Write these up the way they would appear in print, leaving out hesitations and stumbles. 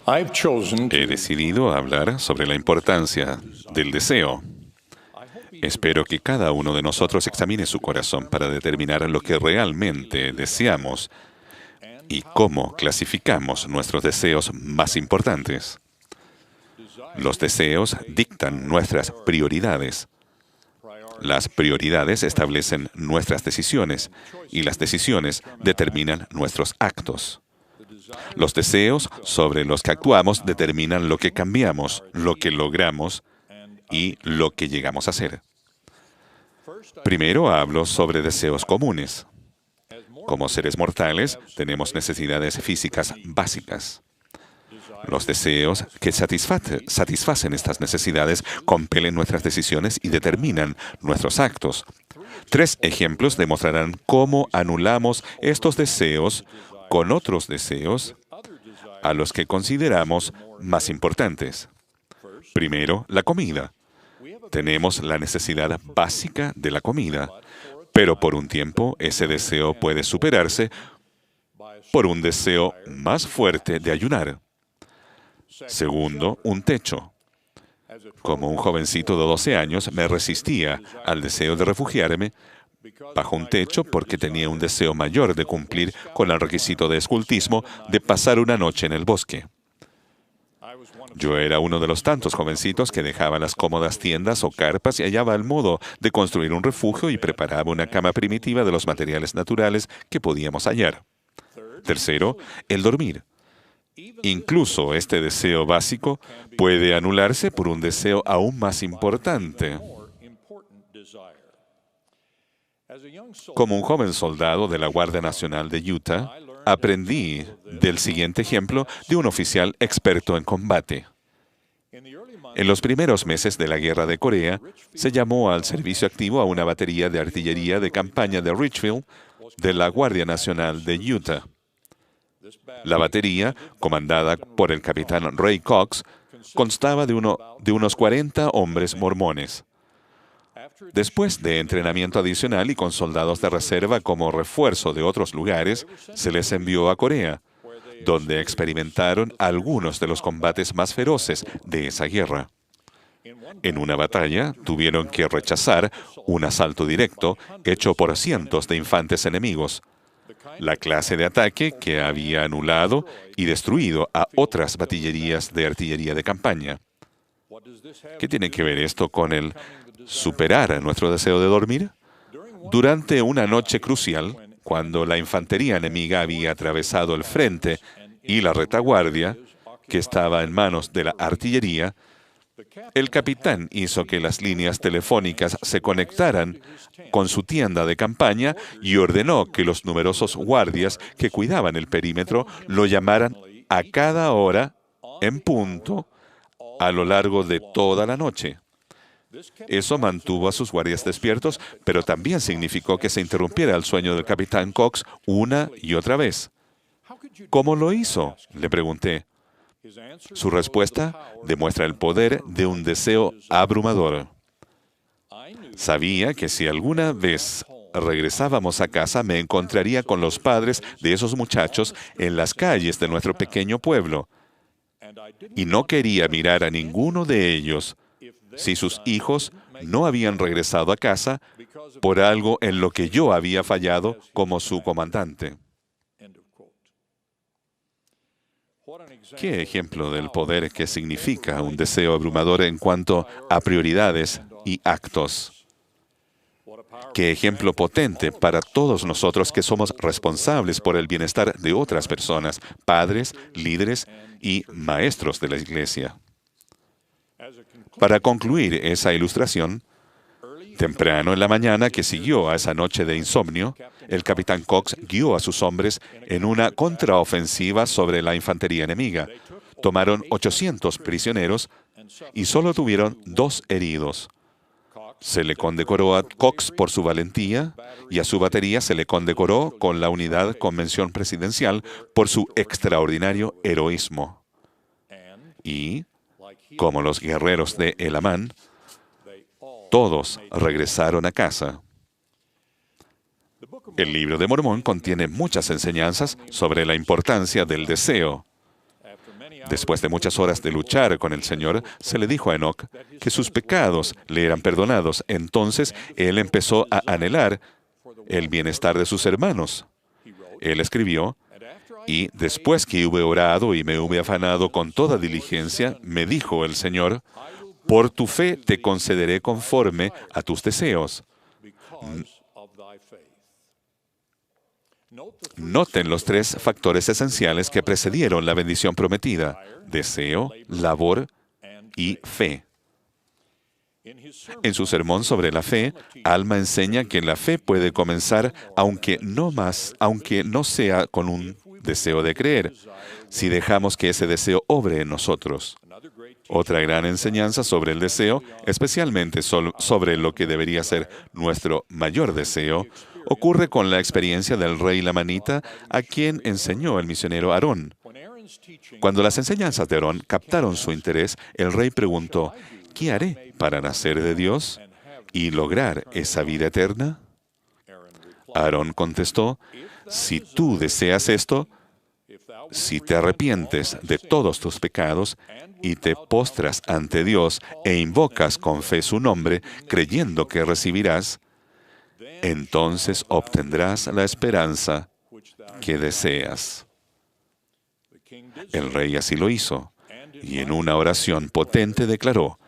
He decidido hablar sobre la importancia del deseo. Espero que cada uno de nosotros examine su corazón para determinar lo que realmente deseamos y cómo clasificamos nuestros deseos más importantes. Los deseos dictan nuestras prioridades. Las prioridades establecen nuestras decisiones y las decisiones determinan nuestros actos. Los deseos sobre los que actuamos determinan lo que cambiamos, lo que logramos y lo que llegamos a ser. Primero hablo sobre deseos comunes. Como seres mortales, tenemos necesidades físicas básicas. Los deseos que satisfacen estas necesidades compelen nuestras decisiones y determinan nuestros actos. 3 ejemplos demostrarán cómo anulamos estos deseos con otros deseos a los que consideramos más importantes. Primero, la comida. Tenemos la necesidad básica de la comida, pero por un tiempo ese deseo puede superarse por un deseo más fuerte de ayunar. Segundo, un techo. Como un jovencito de 12 años, me resistía al deseo de refugiarme bajo un techo porque tenía un deseo mayor de cumplir con el requisito de escultismo de pasar una noche en el bosque. Yo era uno de los tantos jovencitos que dejaba las cómodas tiendas o carpas y hallaba el modo de construir un refugio y preparaba una cama primitiva de los materiales naturales que podíamos hallar. Tercero, el dormir. Incluso este deseo básico puede anularse por un deseo aún más importante. Como un joven soldado de la Guardia Nacional de Utah, aprendí del siguiente ejemplo de un oficial experto en combate. En los primeros meses de la Guerra de Corea, se llamó al servicio activo a una batería de artillería de campaña de Richfield de la Guardia Nacional de Utah. La batería, comandada por el capitán Ray Cox, constaba de unos 40 hombres mormones. Después de entrenamiento adicional y con soldados de reserva como refuerzo de otros lugares, se les envió a Corea, donde experimentaron algunos de los combates más feroces de esa guerra. En una batalla, tuvieron que rechazar un asalto directo hecho por cientos de infantes enemigos, la clase de ataque que había anulado y destruido a otras baterías de artillería de campaña. ¿Qué tiene que ver esto con el superar nuestro deseo de dormir? Durante una noche crucial, cuando la infantería enemiga había atravesado el frente y la retaguardia, que estaba en manos de la artillería, el capitán hizo que las líneas telefónicas se conectaran con su tienda de campaña y ordenó que los numerosos guardias que cuidaban el perímetro lo llamaran a cada hora en punto a lo largo de toda la noche. Eso mantuvo a sus guardias despiertos, pero también significó que se interrumpiera el sueño del capitán Cox una y otra vez. ¿Cómo lo hizo?, le pregunté. Su respuesta demuestra el poder de un deseo abrumador. Sabía que si alguna vez regresábamos a casa, me encontraría con los padres de esos muchachos en las calles de nuestro pequeño pueblo. Y no quería mirar a ninguno de ellos si sus hijos no habían regresado a casa por algo en lo que yo había fallado como su comandante. ¿Qué ejemplo del poder que significa un deseo abrumador en cuanto a prioridades y actos? Qué ejemplo potente para todos nosotros que somos responsables por el bienestar de otras personas, padres, líderes y maestros de la iglesia. Para concluir esa ilustración, temprano en la mañana que siguió a esa noche de insomnio, el capitán Cox guió a sus hombres en una contraofensiva sobre la infantería enemiga. Tomaron 800 prisioneros y solo tuvieron 2 heridos. Se le condecoró a Cox por su valentía y a su batería se le condecoró con la unidad con mención presidencial por su extraordinario heroísmo. Y, como los guerreros de Elamán, todos regresaron a casa. El libro de Mormón contiene muchas enseñanzas sobre la importancia del deseo. Después de muchas horas de luchar con el Señor, se le dijo a Enoc que sus pecados le eran perdonados. Entonces él empezó a anhelar el bienestar de sus hermanos. Él escribió: y después que hube orado y me hube afanado con toda diligencia, me dijo el Señor: por tu fe te concederé conforme a tus deseos. Noten los tres factores esenciales que precedieron la bendición prometida: deseo, labor y fe. En su sermón sobre la fe, Alma enseña que la fe puede comenzar aunque no sea con un deseo de creer, si dejamos que ese deseo obre en nosotros. Otra gran enseñanza sobre el deseo, especialmente sobre lo que debería ser nuestro mayor deseo, ocurre con la experiencia del rey lamanita, a quien enseñó el misionero Aarón. Cuando las enseñanzas de Aarón captaron su interés, el rey preguntó: ¿qué haré para nacer de Dios y lograr esa vida eterna? Aarón contestó: si tú deseas esto, si te arrepientes de todos tus pecados y te postras ante Dios e invocas con fe su nombre, creyendo que recibirás, entonces obtendrás la esperanza que deseas. El rey así lo hizo, y en una oración potente declaró: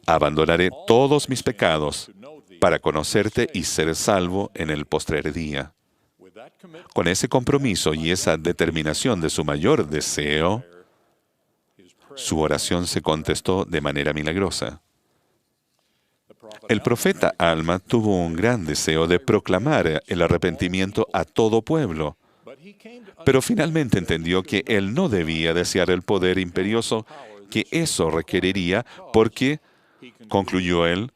abandonaré todos mis pecados para conocerte y ser salvo en el postrer día. Con ese compromiso y esa determinación de su mayor deseo, su oración se contestó de manera milagrosa. El profeta Alma tuvo un gran deseo de proclamar el arrepentimiento a todo pueblo, pero finalmente entendió que él no debía desear el poder imperioso que eso requeriría porque, concluyó él,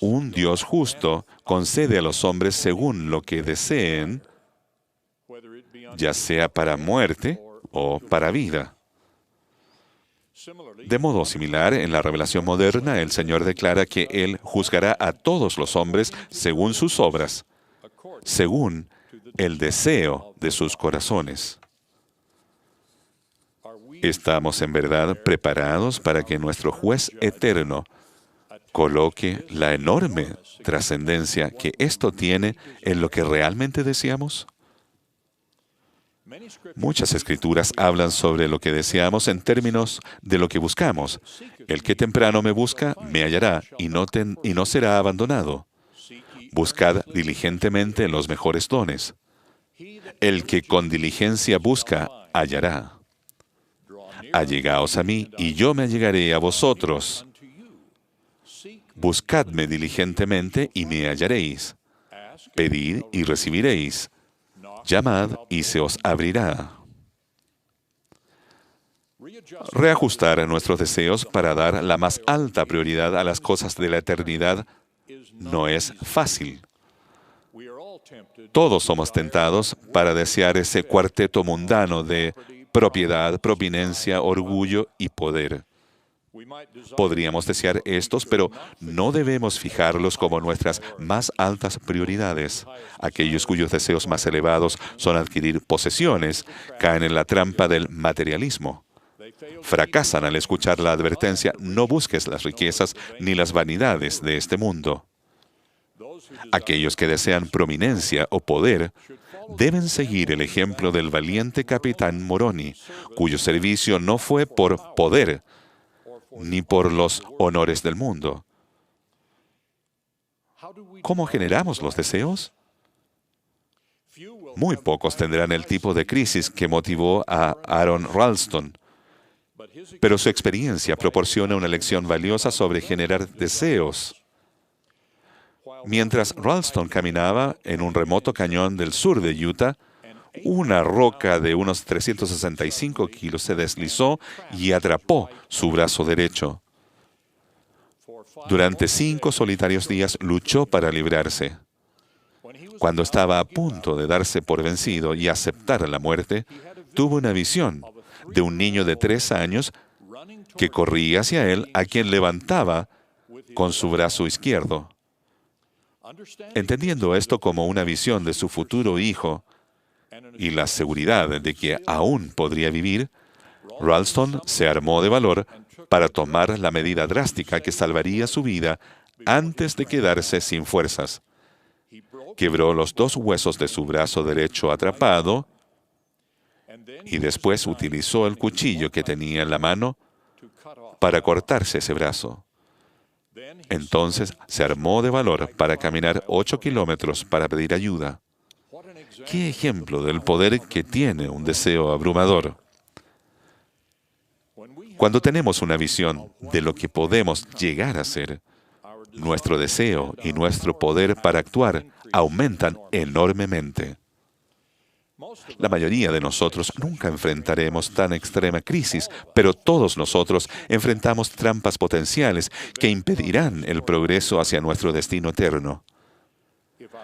un Dios justo concede a los hombres según lo que deseen, ya sea para muerte o para vida. De modo similar, en la revelación moderna, el Señor declara que Él juzgará a todos los hombres según sus obras, según el deseo de sus corazones. ¿Estamos en verdad preparados para que nuestro juez eterno coloque la enorme trascendencia que esto tiene en lo que realmente deseamos? Muchas escrituras hablan sobre lo que deseamos en términos de lo que buscamos. El que temprano me busca, me hallará y no será abandonado. Buscad diligentemente los mejores dones. El que con diligencia busca, hallará. Allegaos a mí, y yo me allegaré a vosotros. Buscadme diligentemente, y me hallaréis. Pedid, y recibiréis. Llamad, y se os abrirá. Reajustar nuestros deseos para dar la más alta prioridad a las cosas de la eternidad no es fácil. Todos somos tentados para desear ese cuarteto mundano de propiedad, providencia, orgullo y poder. Podríamos desear estos, pero no debemos fijarlos como nuestras más altas prioridades. Aquellos cuyos deseos más elevados son adquirir posesiones caen en la trampa del materialismo. Fracasan al escuchar la advertencia: no busques las riquezas ni las vanidades de este mundo. Aquellos que desean prominencia o poder deben seguir el ejemplo del valiente capitán Moroni, cuyo servicio no fue por poder ni por los honores del mundo. ¿Cómo generamos los deseos? Muy pocos tendrán el tipo de crisis que motivó a Aaron Ralston, pero su experiencia proporciona una lección valiosa sobre generar deseos. Mientras Ralston caminaba en un remoto cañón del sur de Utah, una roca de unos 365 kilos se deslizó y atrapó su brazo derecho. Durante 5 solitarios días luchó para librarse. Cuando estaba a punto de darse por vencido y aceptar la muerte, tuvo una visión de un niño de 3 años que corría hacia él, a quien levantaba con su brazo izquierdo. Entendiendo esto como una visión de su futuro hijo y la seguridad de que aún podría vivir, Ralston se armó de valor para tomar la medida drástica que salvaría su vida antes de quedarse sin fuerzas. Quebró los 2 huesos de su brazo derecho atrapado y después utilizó el cuchillo que tenía en la mano para cortarse ese brazo. Entonces se armó de valor para caminar 8 kilómetros para pedir ayuda. ¡Qué ejemplo del poder que tiene un deseo abrumador! Cuando tenemos una visión de lo que podemos llegar a ser, nuestro deseo y nuestro poder para actuar aumentan enormemente. La mayoría de nosotros nunca enfrentaremos tan extrema crisis, pero todos nosotros enfrentamos trampas potenciales que impedirán el progreso hacia nuestro destino eterno.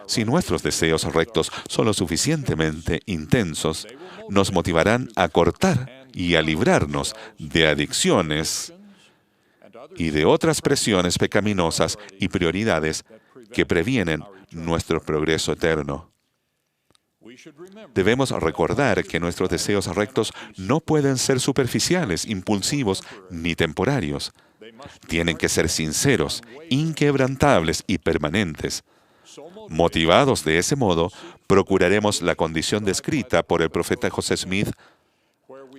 Si nuestros deseos rectos son lo suficientemente intensos, nos motivarán a cortar y a librarnos de adicciones y de otras presiones pecaminosas y prioridades que previenen nuestro progreso eterno. Debemos recordar que nuestros deseos rectos no pueden ser superficiales, impulsivos ni temporarios. Tienen que ser sinceros, inquebrantables y permanentes. Motivados de ese modo, procuraremos la condición descrita por el profeta José Smith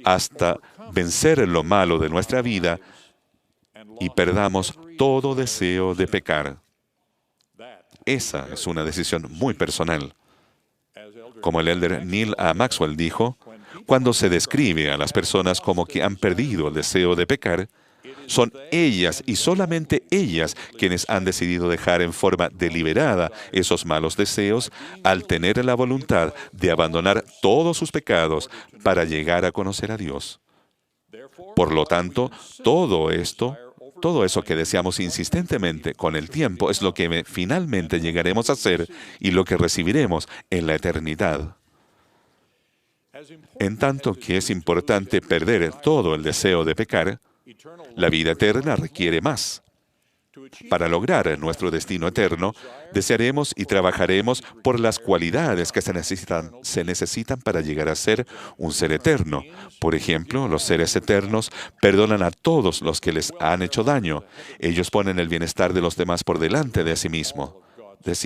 hasta vencer lo malo de nuestra vida y perdamos todo deseo de pecar. Esa es una decisión muy personal. Como el elder Neil A. Maxwell dijo, cuando se describe a las personas como que han perdido el deseo de pecar, son ellas y solamente ellas quienes han decidido dejar en forma deliberada esos malos deseos al tener la voluntad de abandonar todos sus pecados para llegar a conocer a Dios. Por lo tanto, todo eso que deseamos insistentemente con el tiempo es lo que finalmente llegaremos a hacer y lo que recibiremos en la eternidad. En tanto que es importante perder todo el deseo de pecar, la vida eterna requiere más. Para lograr nuestro destino eterno, desearemos y trabajaremos por las cualidades que se necesitan para llegar a ser un ser eterno. Por ejemplo, los seres eternos perdonan a todos los que les han hecho daño. Ellos ponen el bienestar de los demás por delante de sí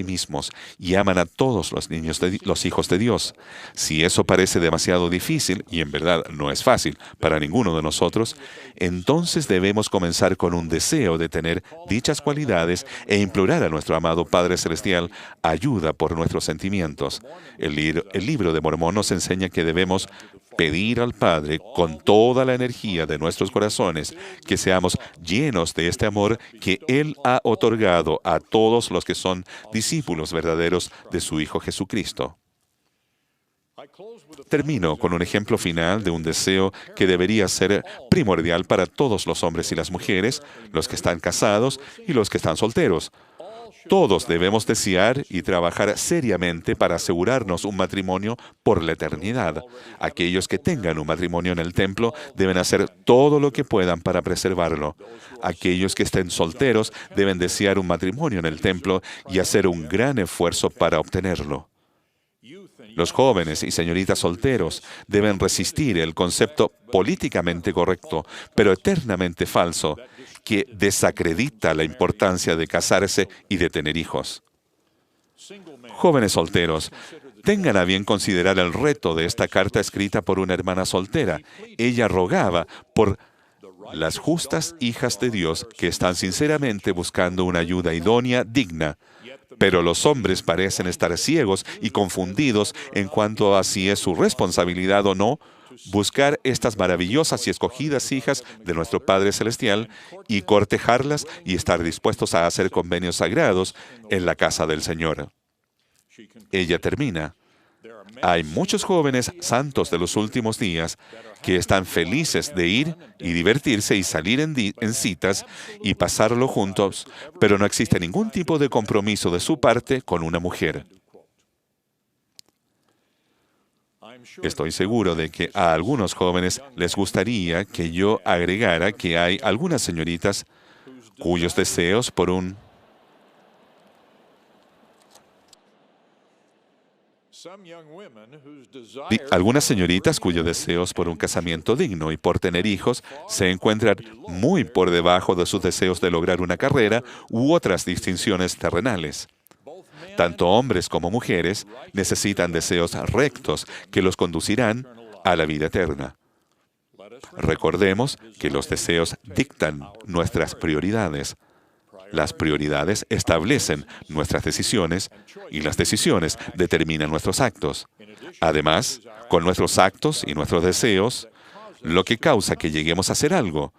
mismos y aman a todos los hijos de Dios. Si eso parece demasiado difícil, y en verdad no es fácil para ninguno de nosotros, entonces debemos comenzar con un deseo de tener dichas cualidades e implorar a nuestro amado Padre Celestial ayuda por nuestros sentimientos. El libro de Mormón nos enseña que debemos pedir al Padre con toda la energía de nuestros corazones que seamos llenos de este amor que Él ha otorgado a todos los que son discípulos verdaderos de su Hijo Jesucristo. Termino con un ejemplo final de un deseo que debería ser primordial para todos los hombres y las mujeres, los que están casados y los que están solteros. Todos debemos desear y trabajar seriamente para asegurarnos un matrimonio por la eternidad. Aquellos que tengan un matrimonio en el templo deben hacer todo lo que puedan para preservarlo. Aquellos que estén solteros deben desear un matrimonio en el templo y hacer un gran esfuerzo para obtenerlo. Los jóvenes y señoritas solteros deben resistir el concepto políticamente correcto, pero eternamente falso, que desacredita la importancia de casarse y de tener hijos. Jóvenes solteros, tengan a bien considerar el reto de esta carta escrita por una hermana soltera. Ella rogaba por las justas hijas de Dios que están sinceramente buscando una ayuda idónea, digna. Pero los hombres parecen estar ciegos y confundidos en cuanto a si es su responsabilidad o no buscar estas maravillosas y escogidas hijas de nuestro Padre Celestial y cortejarlas y estar dispuestos a hacer convenios sagrados en la casa del Señor. Ella termina. Hay muchos jóvenes santos de los últimos días que están felices de ir y divertirse y salir en citas y pasarlo juntos, pero no existe ningún tipo de compromiso de su parte con una mujer. Estoy seguro de que a algunos jóvenes les gustaría que yo agregara que hay algunas señoritas cuyos deseos por un Algunas señoritas cuyos deseos por un casamiento digno y por tener hijos se encuentran muy por debajo de sus deseos de lograr una carrera u otras distinciones terrenales. Tanto hombres como mujeres necesitan deseos rectos que los conducirán a la vida eterna. Recordemos que los deseos dictan nuestras prioridades. Las prioridades establecen nuestras decisiones y las decisiones determinan nuestros actos. Además, con nuestros actos y nuestros deseos, lo que causa que lleguemos a hacer algo,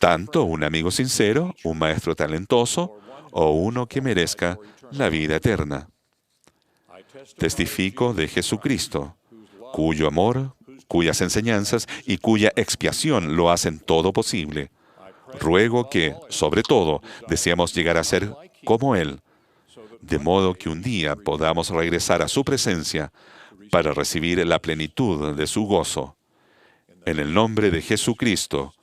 tanto un amigo sincero, un maestro talentoso o uno que merezca la vida eterna. Testifico de Jesucristo, cuyo amor, cuyas enseñanzas y cuya expiación lo hacen todo posible. Ruego que, sobre todo, deseamos llegar a ser como Él, de modo que un día podamos regresar a su presencia para recibir la plenitud de su gozo. En el nombre de Jesucristo,